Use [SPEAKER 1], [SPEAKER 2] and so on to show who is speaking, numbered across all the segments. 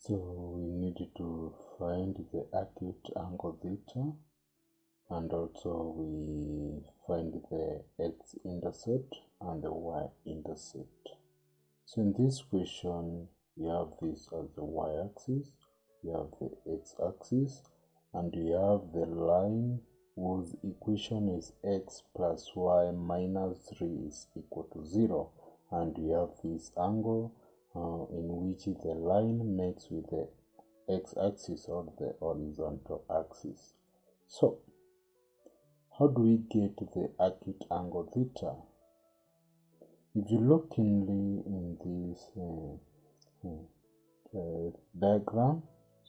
[SPEAKER 1] So we need to find the acute angle theta, and also we find the x-intercept and the y-intercept. So in this question, we have this as the y-axis, we have the x-axis, and we have the line whose equation is x plus y minus 3 is equal to 0, and we have this angle in which the line makes with the x-axis or the horizontal axis. So how do we get the acute angle theta? If you look keenly in this diagram,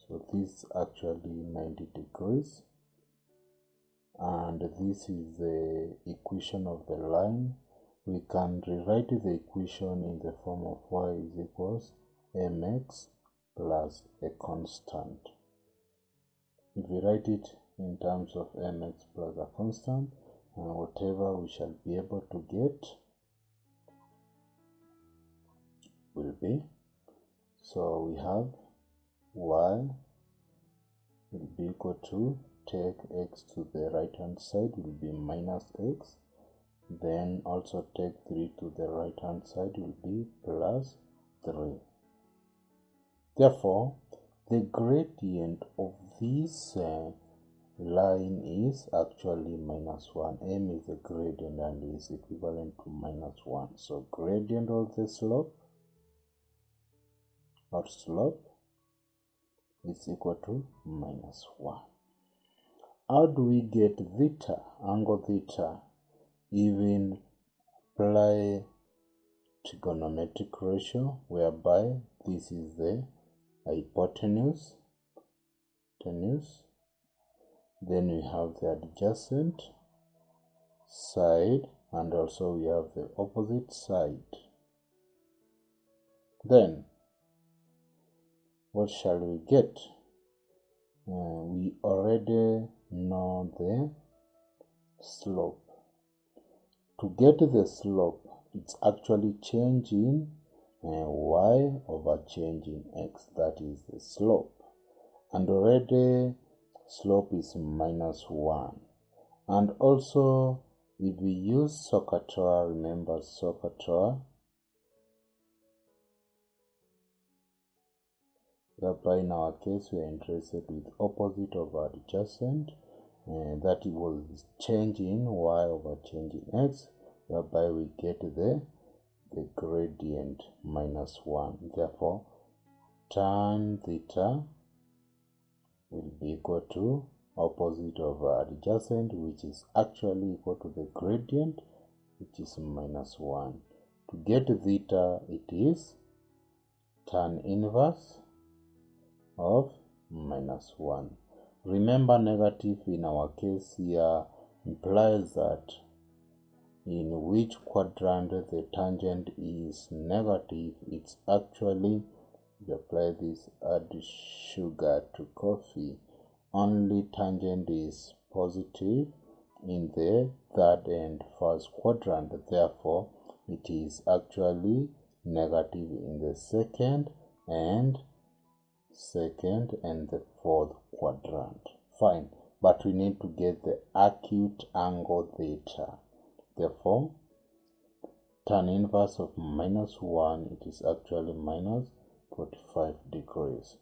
[SPEAKER 1] so this is actually 90 degrees, and this is the equation of the line. We can rewrite the equation in the form of y is equals mx plus a constant. If we write it in terms of mx plus a constant, whatever we shall be able to get will be, so we have y will be equal to, take x to the right hand side will be minus x, then also take 3 to the right hand side will be plus 3. Therefore, the gradient of this line is actually minus 1. M is the gradient and is equivalent to minus 1. So gradient of the slope is equal to minus 1. How do we get theta, angle theta? Even apply trigonometric ratio, whereby this is the hypotenuse, then we have the adjacent side, and also we have the opposite side. Then what shall we get? We already know the slope. To get the slope, it's actually changing y over changing x, that is the slope. And already slope is minus 1. And also, if we use SOHCAHTOA, remember SOHCAHTOA, whereby in our case we are interested with opposite over adjacent, that it was changing y over changing x, whereby we get the gradient minus 1. Therefore, tan theta will be equal to opposite over adjacent, which is actually equal to the gradient, which is minus 1. To get theta, it is tan inverse of minus 1. Remember, negative in our case here implies that in which quadrant the tangent is negative, it's actually, if you apply this, add sugar to coffee, only tangent is positive in the third and first quadrant. Therefore, it is actually negative in the second and the fourth quadrant. Fine, but we need to get the acute angle theta. Therefore, tan inverse of minus 1, it is actually minus 45 degrees.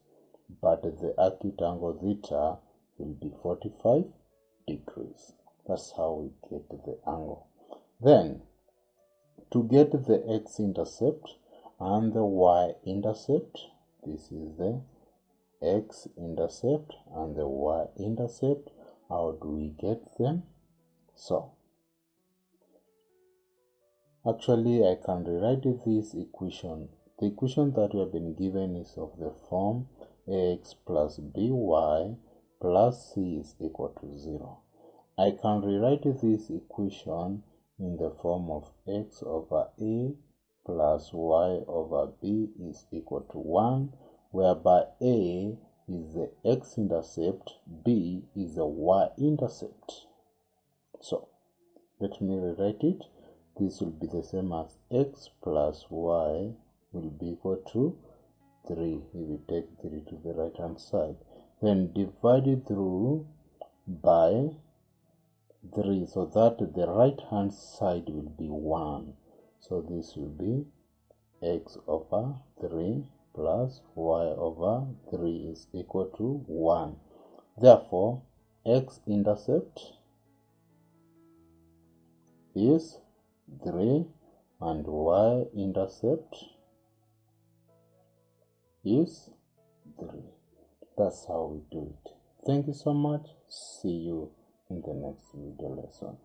[SPEAKER 1] But the acute angle theta will be 45 degrees. That's how we get the angle. Then, to get the x-intercept and the y-intercept, this is the x-intercept and the y-intercept. How do we get them? So, actually I can rewrite this equation. The equation that we have been given is of the form x plus by plus c is equal to 0. I can rewrite this equation in the form of x over a plus y over b is equal to 1, whereby a is the x-intercept, b is the y-intercept. So, let me rewrite it. This will be the same as x plus y will be equal to 3 if you take 3 to the right hand side. Then divide it through by 3 so that the right hand side will be 1. So this will be x over 3 plus y over 3 is equal to 1. Therefore, x-intercept is 3 and y-intercept is 3. That's how we do it. Thank you so much. See you in the next video lesson.